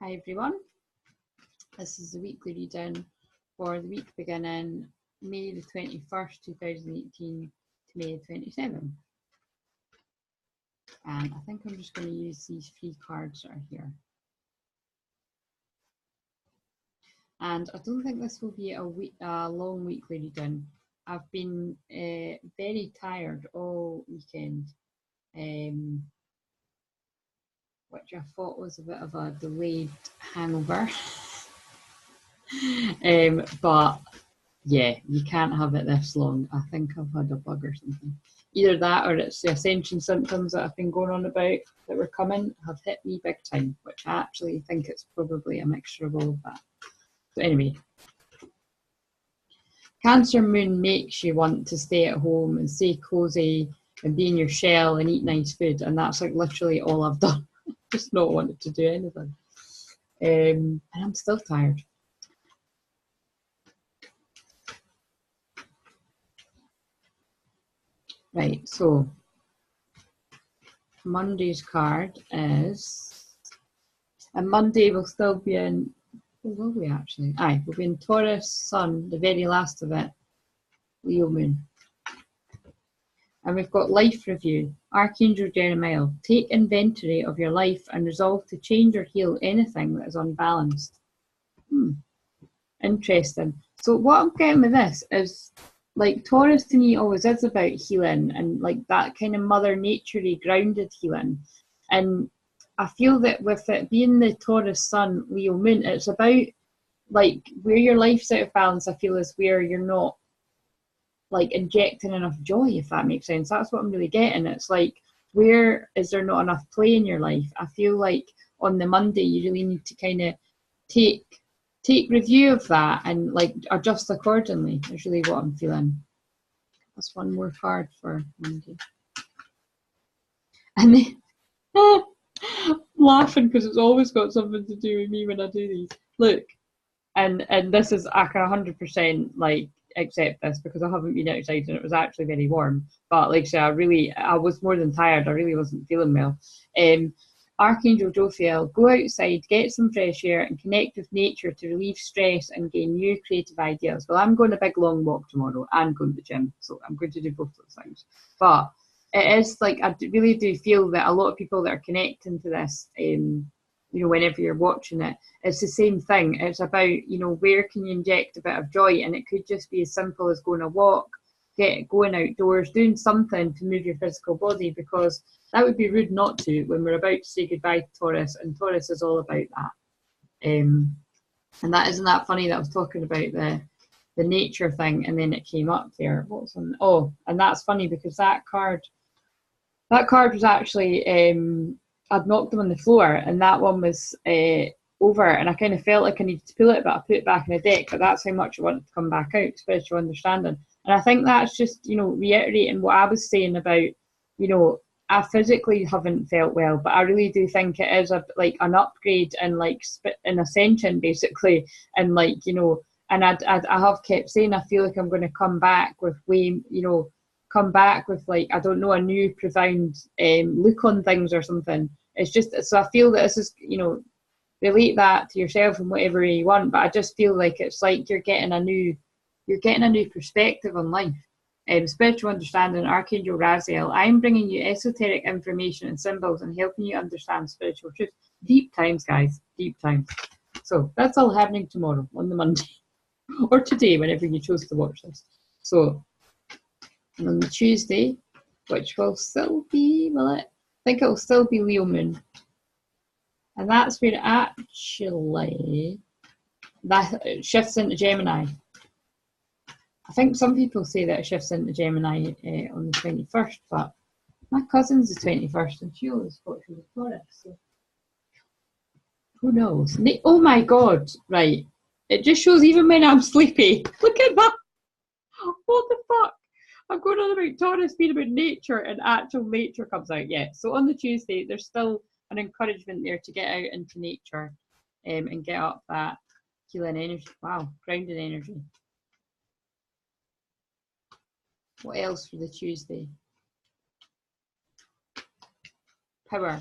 Hi everyone, this is the weekly reading for the week beginning May the 21st, 2018 to May the 27th. And I think I'm just going to use these 3 cards that are here. And I don't think this will be a long weekly reading. I've been very tired all weekend, which I thought was a bit of a delayed hangover. But yeah, you can't have it this long. I think I've had a bug or something. Either that or it's the ascension symptoms that I've been going on about that were coming have hit me big time, which I actually think it's probably a mixture of all of that. So anyway, Cancer Moon makes you want to stay at home and stay cozy and be in your shell and eat nice food, and that's like literally all I've done. Just not wanted to do anything. And I'm still tired. Right, so Monday's card is, and Monday will still be in, oh, will we actually? Aye, we'll be in Taurus Sun, the very last of it, Leo Moon. And we've got Life Review, Archangel Jeremiah. Take inventory of your life and resolve to change or heal anything that is unbalanced. Interesting. So what I'm getting with this is, like, Taurus to me always is about healing and like that kind of mother nature-y grounded healing. And I feel that with it being the Taurus Sun, Leo Moon, it's about like where your life's out of balance. I feel is where you're not like injecting enough joy, if that makes sense. That's what I'm really getting. It's like, where is there not enough play in your life? I feel like on the Monday you really need to kind of take review of that and like adjust accordingly is really what I'm feeling. That's one more card for Monday. And then laughing because it's always got something to do with me when I do these. Look, and this is, I can 100% like accept this because I haven't been outside and it was actually very warm. But like I say, I was more than tired. I really wasn't feeling well. Archangel Jophiel, go outside, get some fresh air and connect with nature to relieve stress and gain new creative ideas. Well, I'm going a big long walk tomorrow and going to the gym, so I'm going to do both those things. But it is like, I really do feel that a lot of people that are connecting to this, you know, whenever you're watching it, it's the same thing. It's about, you know, where can you inject a bit of joy? And it could just be as simple as going a walk, going outdoors, doing something to move your physical body, because that would be rude not to when we're about to say goodbye to Taurus, and Taurus is all about that. And that, isn't that funny that I was talking about the nature thing and then it came up there. What's on? Oh, and that's funny because that card was actually, I'd knocked them on the floor and that one was over, and I kind of felt like I needed to pull it, but I put it back in the deck. But that's how much I wanted to come back out, spiritual understanding. And I think that's just, you know, reiterating what I was saying about, you know, I physically haven't felt well, but I really do think it is like an upgrade and like an ascension basically. And like, you know, and I have kept saying I feel like I'm going to come back with way, you know, come back with like, I don't know, a new profound look on things or something. It's just, so I feel that this is, you know, relate that to yourself in whatever way you want, but I just feel like it's like you're getting a new perspective on life. Spiritual understanding, Archangel Raziel, I'm bringing you esoteric information and symbols and helping you understand spiritual truth. Deep times, guys, deep times. So that's all happening tomorrow on the Monday, or today, whenever you chose to watch this. So, and on the Tuesday, which will still be, will it? I think it will still be Leo Moon. And that's where actually that shifts into Gemini. I think some people say that it shifts into Gemini on the 21st, but my cousin's the 21st and she always thought she was a Taurus, so who knows? Oh my God, right. It just shows even when I'm sleepy. Look at that. What the fuck? I'm going on about Taurus being about nature and actual nature comes out. Yeah, so on the Tuesday, there's still an encouragement there to get out into nature and get up that healing energy. Wow, grounded energy. What else for the Tuesday? Power.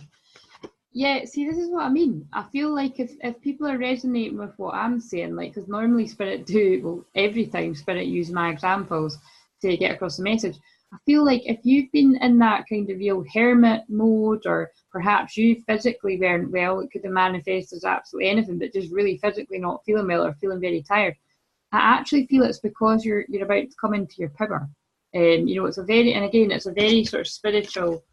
Yeah, see, this is what I mean. I feel like if people are resonating with what I'm saying, like, because normally Spirit do, well, every time Spirit use my examples to get across the message. I feel like if you've been in that kind of real hermit mode, or perhaps you physically weren't well, it could have manifested as absolutely anything, but just really physically not feeling well or feeling very tired. I actually feel it's because you're about to come into your power. You know, it's a very, and again, it's a very sort of spiritual,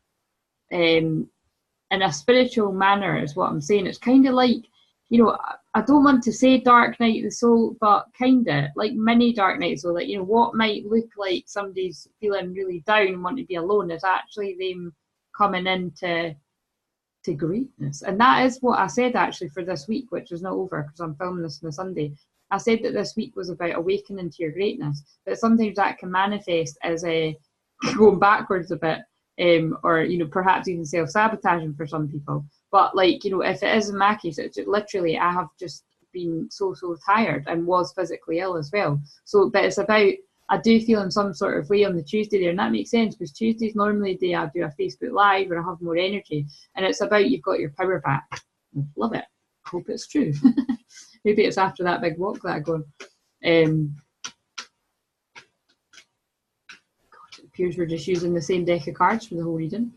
in a spiritual manner is what I'm saying. It's kind of like, you know, I don't want to say dark night of the soul, but kind of like mini dark night. So like, you know, what might look like somebody's feeling really down and want to be alone is actually them coming into greatness. And that is what I said actually for this week, which is not over because I'm filming this on a Sunday. I said that this week was about awakening to your greatness, but sometimes that can manifest as a going backwards a bit. Or, you know, perhaps even self-sabotaging for some people. But like, you know, if it is in my case, it's literally, I have just been so tired and was physically ill as well. So, but it's about, I do feel in some sort of way on the Tuesday there, and that makes sense because Tuesday's normally the day I do a Facebook Live where I have more energy, and it's about you've got your power back. Love it. Hope it's true. Maybe it's after that big walk that I go on. Appears we're just using the same deck of cards for the whole reading.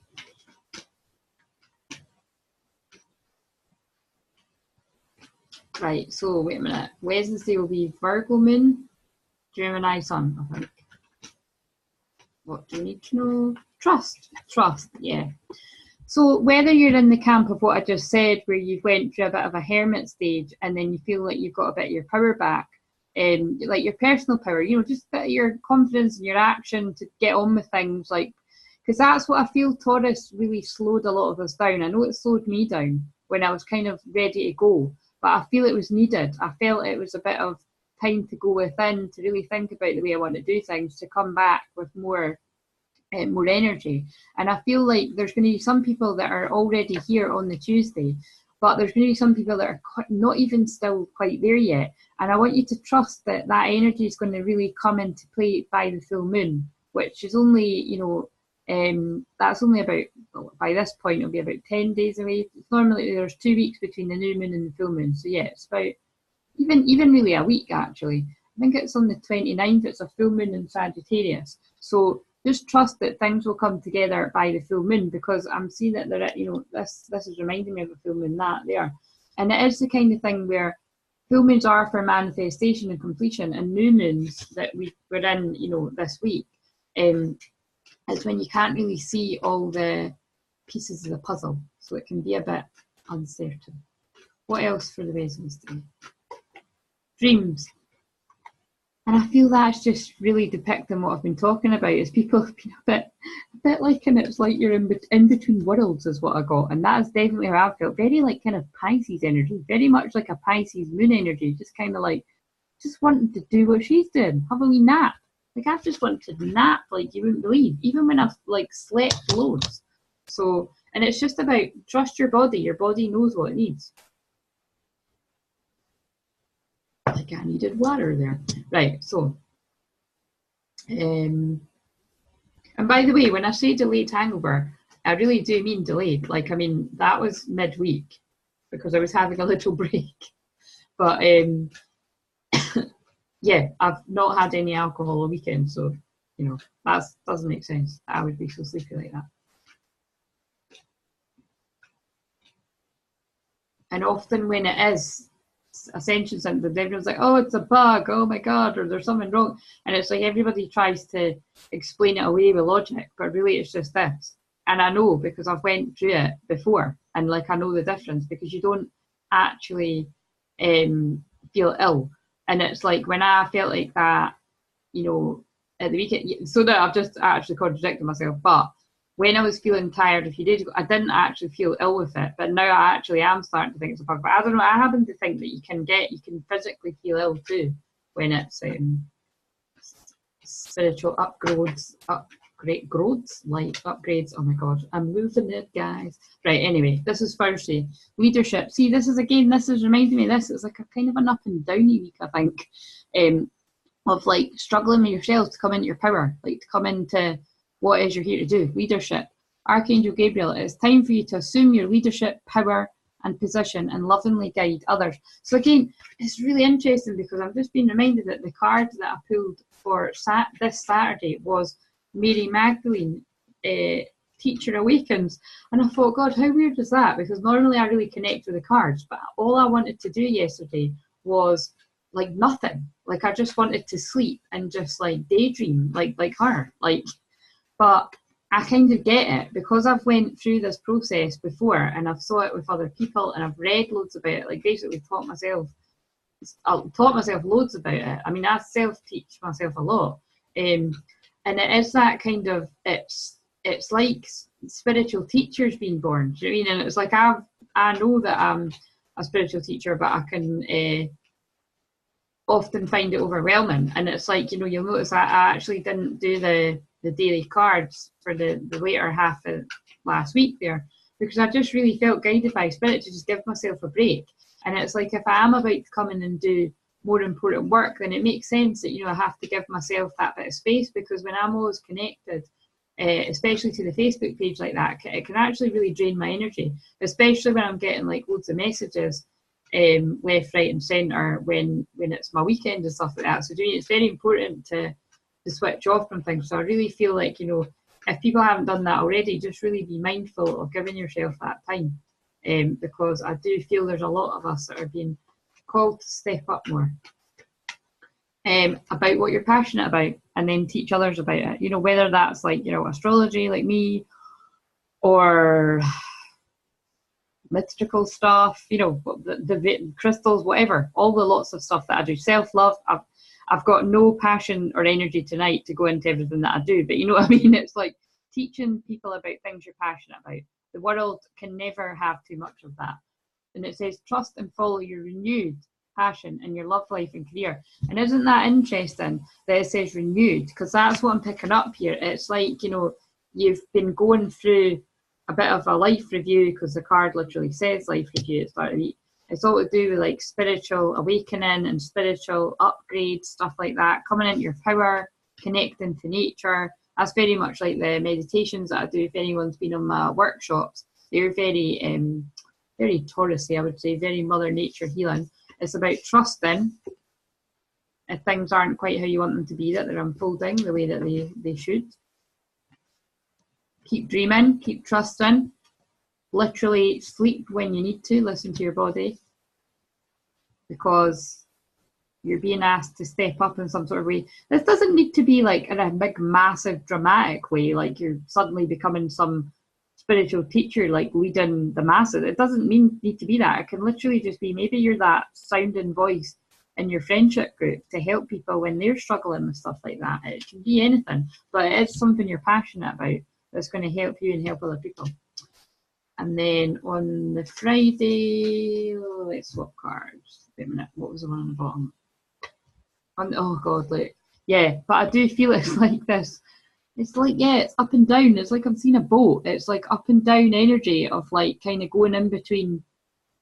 Right, so wait a minute. Wednesday will be Virgo moon, Gemini sun, I think. What do you need to know? Trust, yeah. So whether you're in the camp of what I just said, where you've went through a bit of a hermit stage and then you feel like you've got a bit of your power back, like your personal power, you know, just a bit of your confidence and your action to get on with things, like, because that's what I feel Taurus really slowed a lot of us down. I know it slowed me down when I was kind of ready to go, but I feel it was needed. I felt it was a bit of time to go within, to really think about the way I want to do things, to come back with more energy. And I feel like there's going to be some people that are already here on the Tuesday, but there's going to be some people that are not even still quite there yet. And I want you to trust that that energy is going to really come into play by the full moon, which is only, you know, that's only about, well, by this point, it'll be about 10 days away. Normally there's 2 weeks between the new moon and the full moon. So yeah, it's about even really a week actually. I think it's on the 29th, it's a full moon in Sagittarius. So just trust that things will come together by the full moon, because I'm seeing that there, you know, this is reminding me of a full moon, that there. And it is the kind of thing where full moons are for manifestation and completion, and new moons that we're in, you know, this week, is when you can't really see all the pieces of the puzzle. So it can be a bit uncertain. What else for the Wednesday? Dreams. And I feel that's just really depicting what I've been talking about, is people have been a bit like, and it's like you're in between worlds is what I got. And that is definitely how I felt. Very like kind of Pisces energy, very much like a Pisces moon energy, just kind of like, just wanting to do what she's doing, have a wee nap. Like I've just wanted to nap like you wouldn't believe, even when I've like slept loads. So, and it's just about trust your body knows what it needs. Like I needed water there. Right, so and by the way, when I say delayed hangover, I really do mean delayed. Like, I mean, that was midweek because I was having a little break. But yeah, I've not had any alcohol all weekend, so you know, that doesn't make sense. I would be so sleepy like that. And often when it is ascension symptoms, everyone's like, oh, it's a bug, oh my god, or there's something wrong, and it's like everybody tries to explain it away with logic, but really it's just this. And I know because I've went through it before, and like I know the difference, because you don't actually feel ill. And it's like when I felt like that, you know, at the weekend, so that I've just actually contradicted myself, but when I was feeling tired a few days ago, I didn't actually feel ill with it, but now I actually am starting to think it's a bug. But I don't know, I happen to think that you can physically feel ill too when it's spiritual upgrades, oh my god, I'm losing it, guys. Right, anyway, this is Thursday. Leadership. See, this is reminding me of this. It's like a kind of an up and downy week, I think, of like struggling with yourself to come into your power, like to come into what is you're here to do, leadership. Archangel Gabriel, it's time for you to assume your leadership, power, and position and lovingly guide others. So again, it's really interesting because I'm just being reminded that the card that I pulled for this Saturday was Mary Magdalene, Teacher Awakens. And I thought, God, how weird is that? Because normally I really connect with the cards, but all I wanted to do yesterday was like nothing. Like I just wanted to sleep and just like daydream like her. But I kind of get it because I've went through this process before and I've saw it with other people and I've read loads about it. Like basically taught myself loads about it. I mean, I self-teach myself a lot. And it is that kind of, it's like spiritual teachers being born. Do you know what I mean? And it's like, I know that I'm a spiritual teacher, but I can often find it overwhelming. And it's like, you know, you'll notice I actually didn't do the daily cards for the later half of last week there, because I just really felt guided by spirit to just give myself a break. And it's like, if I am about to come in and do more important work, then it makes sense that, you know, I have to give myself that bit of space, because when I'm always connected, especially to the Facebook page like that, it can actually really drain my energy, especially when I'm getting like loads of messages left, right and centre when it's my weekend and stuff like that. So it's very important to switch off from things. So I really feel like, you know, if people haven't done that already, just really be mindful of giving yourself that time, because I do feel there's a lot of us that are being called to step up more about what you're passionate about, and then teach others about it. You know, whether that's like, you know, astrology like me, or mystical stuff, you know, the crystals, whatever, all the lots of stuff that I do. Self-love, I've got no passion or energy tonight to go into everything that I do, but you know what I mean? It's like teaching people about things you're passionate about. The world can never have too much of that. And it says, trust and follow your renewed passion in your love life and career. And isn't that interesting that it says renewed? Because that's what I'm picking up here. It's like, you know, you've been going through a bit of a life review, because the card literally says life review at the start of the week. It's all to do with like spiritual awakening and spiritual upgrade, stuff like that, coming into your power, connecting to nature. That's very much like the meditations that I do. If anyone's been on my workshops, they're very Taurusy, I would say, very Mother Nature healing. It's about trusting if things aren't quite how you want them to be, that they're unfolding the way that they should. Keep dreaming, keep trusting. Literally sleep when you need to, listen to your body, because you're being asked to step up in some sort of way. This doesn't need to be like in a big, massive, dramatic way, like you're suddenly becoming some spiritual teacher, like leading the masses. It doesn't need to be that. It can literally just be, maybe you're that sounding voice in your friendship group to help people when they're struggling with stuff like that. It can be anything, but it is something you're passionate about that's going to help you and help other people. And then on the Friday, let's swap cards. Wait a minute, what was the one on the bottom? Oh God, look. Yeah, but I do feel it's like this. It's like, yeah, it's up and down. It's like I'm seeing a boat. It's like up and down energy of like kind of going in between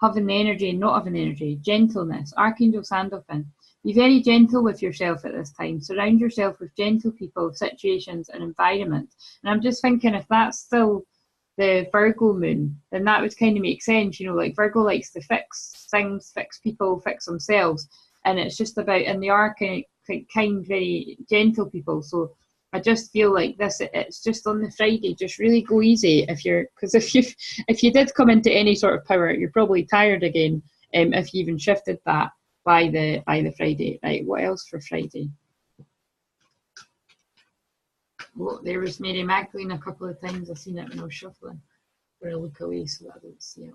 having the energy and not having energy. Gentleness. Archangel Sandalphon. Be very gentle with yourself at this time. Surround yourself with gentle people, situations and environments. And I'm just thinking, if that's still the Virgo moon, then that would kind of make sense. You know, like Virgo likes to fix things, fix people, fix themselves. And it's just about, and they are kind, very gentle people. So I just feel like this, it's just on the Friday, just really go easy because if you did come into any sort of power, you're probably tired again, if you even shifted that by the Friday. Right, what else for Friday? Oh, there was Mary Magdalene a couple of times. I've seen it when I was shuffling. I'm going to look away so that I don't see it.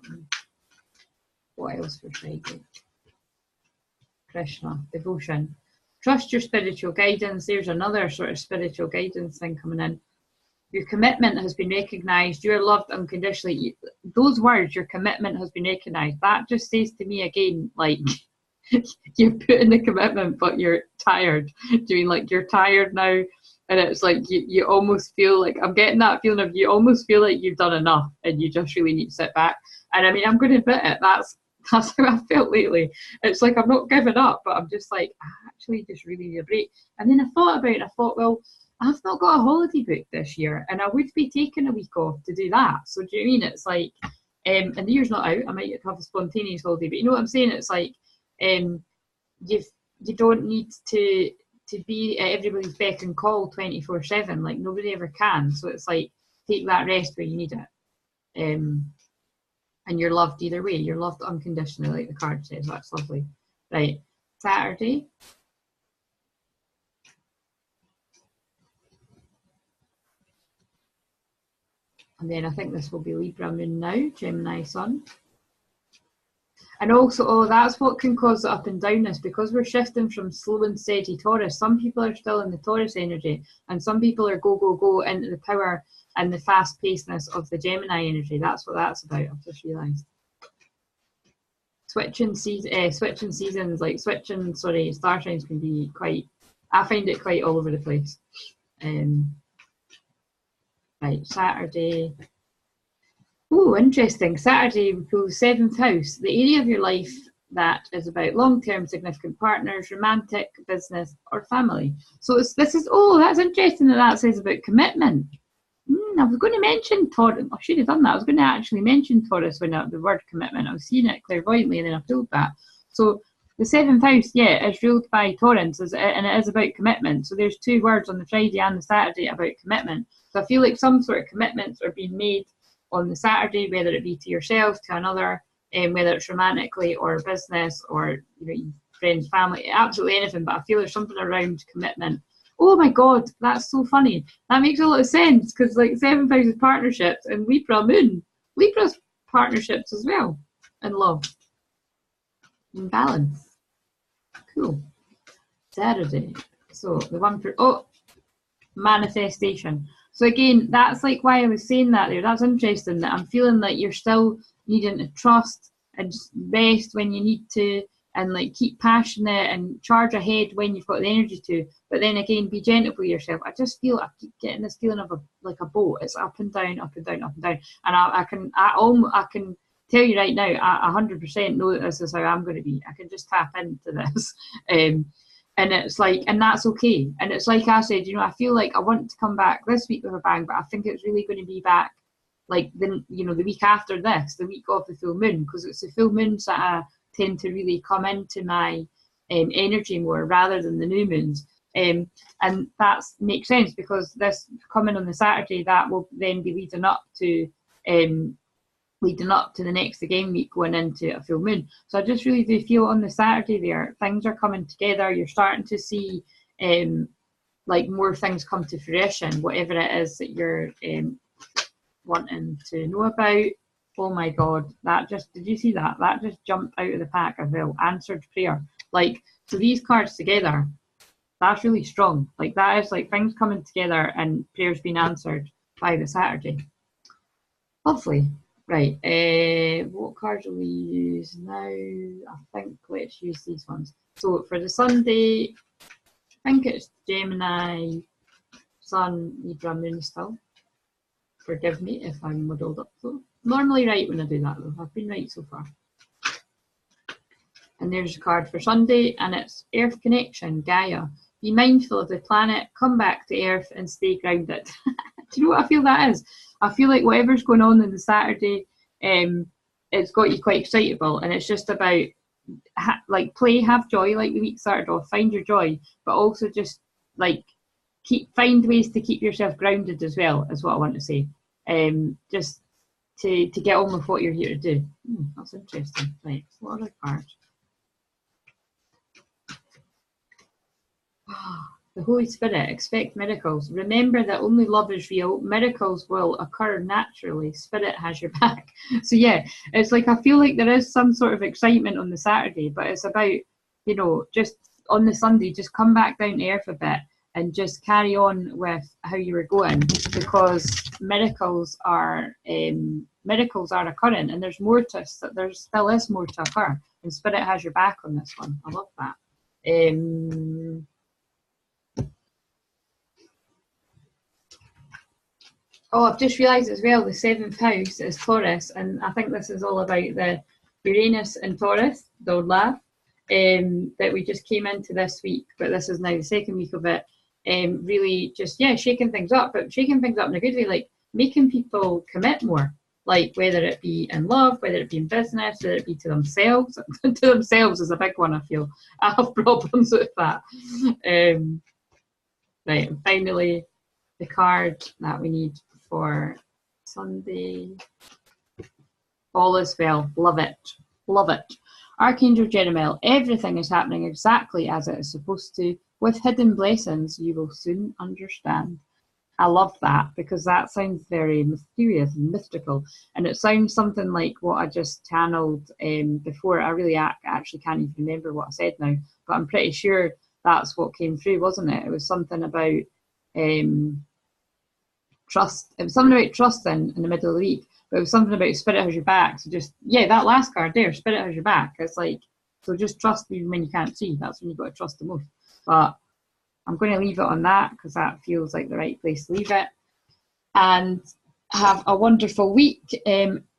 What else for Friday? Krishna, devotion. Trust your spiritual guidance. There's another sort of spiritual guidance thing coming in. Your commitment has been recognised. You are loved unconditionally. Those words, your commitment has been recognised. That just says to me again, like, you put in the commitment, but you're tired. Doing like you're tired now, and it's like you almost feel like, I'm getting that feeling of you almost feel like you've done enough, and you just really need to sit back. And I mean, I'm going to admit it. That's how I felt lately. It's like I'm not giving up, but I'm just like, I actually just really need a break. And then I thought about it. I thought, well, I've not got a holiday booked this year, and I would be taking a week off to do that. So do you know what I mean? It's like, and the year's not out. I might have a spontaneous holiday, but you know what I'm saying? It's like, you don't need to be at everybody's beck and call 24/7. Like nobody ever can. So it's like take that rest where you need it. And you're loved either way. You're loved unconditionally, like the card says. That's lovely. Right, Saturday. And then I think this will be Libra moon now, Gemini sun. And also, oh, that's what can cause the up and downness, because we're shifting from slow and steady Taurus. Some people are still in the Taurus energy, and some people are go, go, go into the power and the fast pacedness of the Gemini energy. That's what that's about, I've just realised. Switching seasons, like star signs can be quite, I find it quite all over the place. Right, Saturday. Oh, interesting. Saturday we pull 7th house, the area of your life that is about long-term significant partners, romantic, business, or family. So that's interesting that says about commitment. I was going to mention Taurus. I should have done that. I was going to actually mention Taurus when the word commitment. I was seeing it clairvoyantly, and then I pulled that. So the 7th house, yeah, is ruled by Taurus, and it is about commitment. So there's 2 words on the Friday and the Saturday about commitment. So I feel like some sort of commitments are being made on the Saturday, whether it be to yourself, to another, whether it's romantically or business or friends, family, absolutely anything. But I feel there's something around commitment. Oh my God, that's so funny. That makes a lot of sense, because like 7th house is partnerships, and Libra moon, Libra's partnerships as well, and love, and balance. Cool. Saturday. So the one for manifestation. So again, that's like why I was saying that there. That's interesting, that I'm feeling like you're still needing to trust and just rest when you need to, and like keep passionate and charge ahead when you've got the energy to. But then again, be gentle with yourself. I just feel I keep getting this feeling of a boat. It's up and down, up and down, up and down. And I can tell you right now, I 100% know that this is how I'm going to be. I can just tap into this. And it's like, and that's okay. And it's like I said, I feel like I want to come back this week with a bang, but I think it's really going to be back like the week after this, the week of the full moon, because it's the full moons that I tend to really come into my energy more rather than the new moons. And that makes sense, because this coming on the Saturday, that will then be leading up to the next again week going into a full moon. So I just really do feel on the Saturday there, things are coming together. You're starting to see like more things come to fruition, whatever it is that you're wanting to know about. Oh my God, did you see that? That just jumped out of the pack as well. Answered prayer. Like, so these cards together, that's really strong. Like that is like things coming together and prayers being answered by the Saturday. Lovely. Right, what cards will we use now? I think let's use these ones. So for the Sunday, I think it's Gemini, Sun, Libra, Moon still. Forgive me if I'm muddled up though. Normally right when I do that though. I've been right so far. And there's a card for Sunday, and it's Earth Connection, Gaia. Be mindful of the planet, come back to Earth and stay grounded. Do you know what I feel that is? I feel like whatever's going on the Saturday, it's got you quite excitable, and it's just about like play, have joy, like the week started off, find your joy, but also just like find ways to keep yourself grounded as well, is what I want to say. Just to get on with what you're here to do. That's interesting. Right, what other cards? The Holy Spirit, expect miracles. Remember that only love is real. Miracles will occur naturally. Spirit has your back. So yeah, it's like I feel like there is some sort of excitement on the Saturday, but it's about, just on the Sunday, just come back down to earth a bit and just carry on with how you were going, because miracles are occurring, and there still is more to occur, and Spirit has your back on this one. I love that. Oh, I've just realised as well, the 7th house is Taurus, and I think this is all about the Uranus and Taurus, don't laugh, that we just came into this week, but this is now the second week of it. really just, yeah, shaking things up, but shaking things up in a good way, like making people commit more, like whether it be in love, whether it be in business, whether it be to themselves. To themselves is a big one, I feel. I have problems with that. Right, and finally, the card that we need for Sunday. All is well. Love it. Love it. Archangel Jeremiel, everything is happening exactly as it is supposed to. With hidden blessings, you will soon understand. I love that because that sounds very mysterious and mystical. And it sounds something like what I just channeled before. I really actually can't even remember what I said now, but I'm pretty sure that's what came through, wasn't it? It was something about trust. It was something about trusting in the middle of the week, but it was something about spirit has your back. So just, yeah, that last card there, spirit has your back. It's like, so just trust even when you can't see. That's when you've got to trust the most. But I'm going to leave it on that because that feels like the right place to leave it. And have a wonderful week.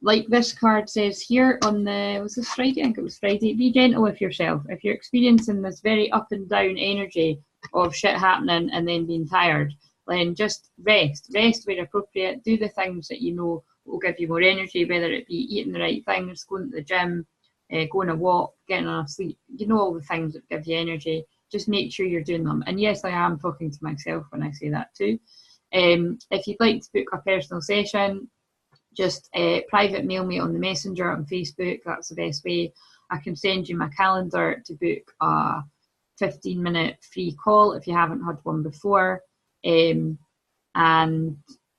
Like this card says here on the, was this Friday? I think it was Friday. Be gentle with yourself. If you're experiencing this very up and down energy of shit happening and then being tired, then just rest where appropriate. Do the things that you know will give you more energy, whether it be eating the right things, going to the gym, going a walk, getting enough sleep. You know, all the things that give you energy. Just make sure you're doing them. And yes, I am talking to myself when I say that too. If you'd like to book a personal session, just private mail me on the messenger on Facebook. That's the best way. I can send you my calendar to book a 15-minute free call if you haven't had one before. And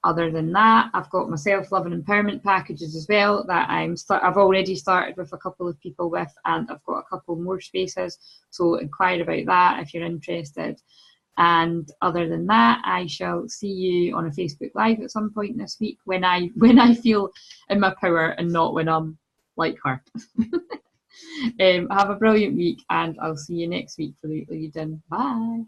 other than that, I've got my self-love and empowerment packages as well that I've already started with a couple of people with, and I've got a couple more spaces. So inquire about that if you're interested. And other than that, I shall see you on a Facebook Live at some point this week when I feel in my power and not when I'm like her. Have a brilliant week, and I'll see you next week for the reading. Bye.